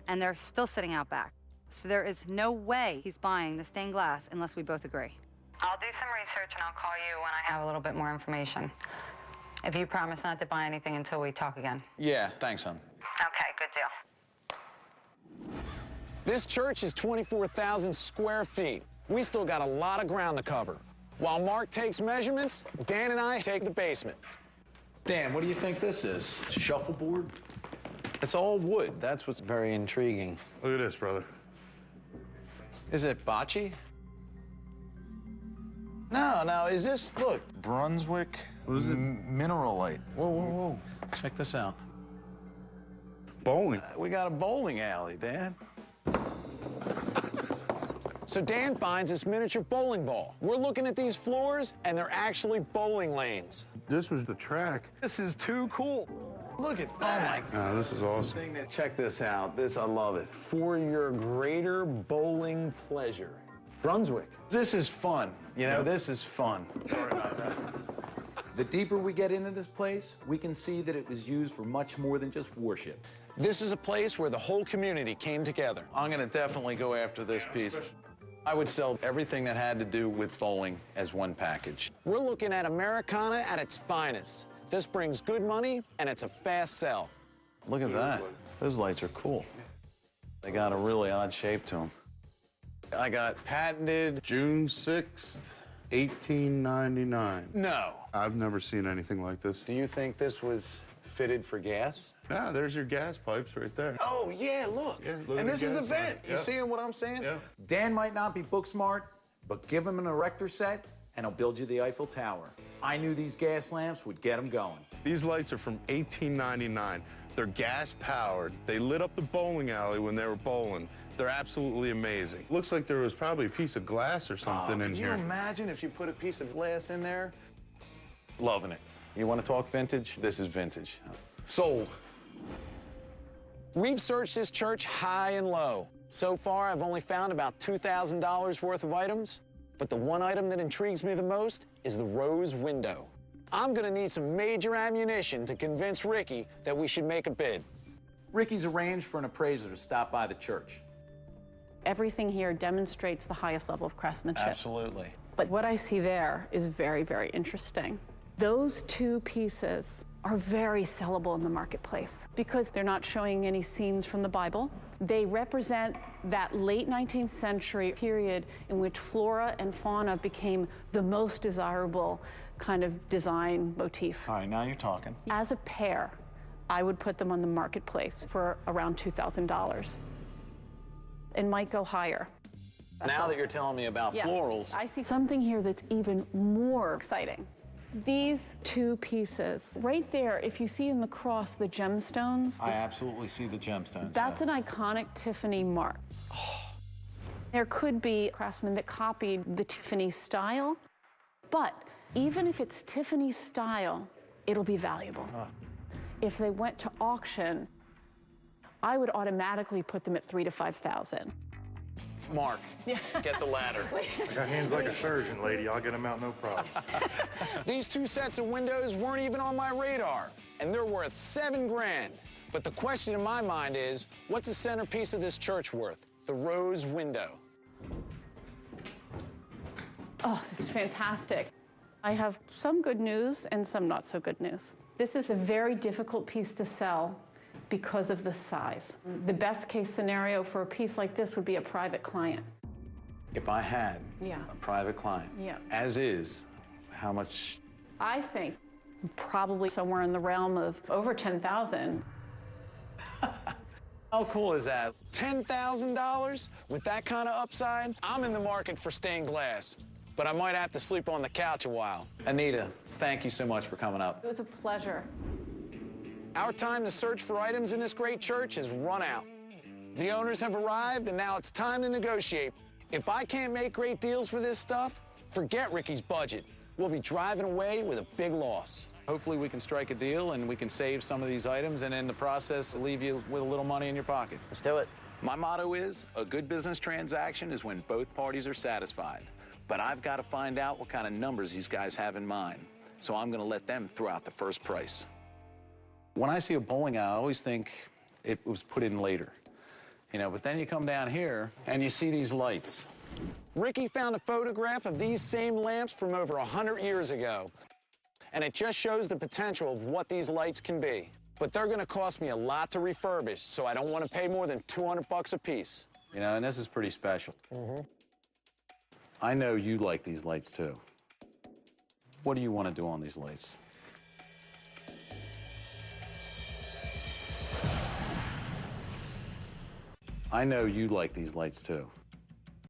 and they're still sitting out back. So there is no way he's buying the stained glass unless we both agree. I'll do some research and I'll call you when I have a little bit more information. If you promise not to buy anything until we talk again. Yeah, thanks, hon. Okay, good deal. This church is 24,000 square feet. We still got a lot of ground to cover. While Mark takes measurements, Dan and I take the basement. Dan, what do you think this is? Shuffleboard? It's all wood. That's what's very intriguing. Look at this, brother. Is it bocce? No, is this, look. Brunswick. What is it? Mineralite. Whoa. Check this out. Bowling. We got a bowling alley, Dan. So Dan finds this miniature bowling ball. We're looking at these floors, and they're actually bowling lanes. This was the track. This is too cool. Look at that. Oh, my. This is awesome. Check this out. This, I love it. For your greater bowling pleasure. Brunswick. This is fun. You know, this is fun. Sorry about that. The deeper we get into this place, we can see that it was used for much more than just worship. This is a place where the whole community came together. I'm gonna definitely go after this piece. I would sell everything that had to do with bowling as one package. We're looking at Americana at its finest. This brings good money, and it's a fast sell. Look at that. Those lights are cool. They got a really odd shape to them. I got patented. June 6th, 1899. No. I've never seen anything like this. Do you think this was fitted for gas? Yeah, there's your gas pipes right there. Oh, yeah, look. Yeah, look And at this the is the gas vent. line. You seeing what I'm saying? Yeah. Dan might not be book smart, but give him an erector set, and he'll build you the Eiffel Tower. I knew these gas lamps would get him going. These lights are from 1899. They're gas powered. They lit up the bowling alley when they were bowling. They're absolutely amazing. Looks like there was probably a piece of glass or something in here. Can you imagine if you put a piece of glass in there? Loving it. You want to talk vintage? This is vintage. Sold. We've searched this church high and low. So far, I've only found about $2,000 worth of items, but the one item that intrigues me the most is the rose window. I'm gonna need some major ammunition to convince Ricky that we should make a bid. Ricky's arranged for an appraiser to stop by the church. Everything here demonstrates the highest level of craftsmanship. Absolutely. But what I see there is very, very interesting. Those two pieces are very sellable in the marketplace because they're not showing any scenes from the Bible. They represent that late 19th century period in which flora and fauna became the most desirable kind of design motif. All right, now you're talking. As a pair, I would put them on the marketplace for around $2,000 and might go higher. Now that you're telling me about florals. I see something here that's even more exciting. These two pieces, right there, if you see in the cross the gemstones, I absolutely see the gemstones. that's yes. an iconic Tiffany mark. There could be craftsmen that copied the Tiffany style, but even if it's Tiffany style, it'll be valuable. If they went to auction, I would automatically put them at $3,000 to $5,000. Mark, get the ladder. I got hands like a surgeon, lady. I'll get them out, no problem. These two sets of windows weren't even on my radar, and they're worth $7 grand. But the question in my mind is, what's the centerpiece of this church worth? The rose window. Oh, this is fantastic. I have some good news and some not so good news. This is a very difficult piece to sell because of the size. The best case scenario for a piece like this would be a private client. If I had Yeah. a private client, Yeah. as is, how much? I think probably somewhere in the realm of over 10,000. How cool is that? $10,000? With that kind of upside, I'm in the market for stained glass. But I might have to sleep on the couch a while. Anita, thank you so much for coming up. It was a pleasure. Our time to search for items in this great church has run out. The owners have arrived, and now it's time to negotiate. If I can't make great deals for this stuff, forget Ricky's budget. We'll be driving away with a big loss. Hopefully we can strike a deal and we can save some of these items and in the process leave you with a little money in your pocket. Let's do it. My motto is, a good business transaction is when both parties are satisfied. But I've got to find out what kind of numbers these guys have in mind. So I'm going to let them throw out the first price. When I see a bowling alley, I always think it was put in later. You know, but then you come down here and you see these lights. Ricky found a photograph of these same lamps from over 100 years ago. And it just shows the potential of what these lights can be. But they're gonna cost me a lot to refurbish, so I don't wanna pay more than 200 bucks a piece. You know, and this is pretty special. I know you like these lights too. What do you want to do on these lights? I know you like these lights too.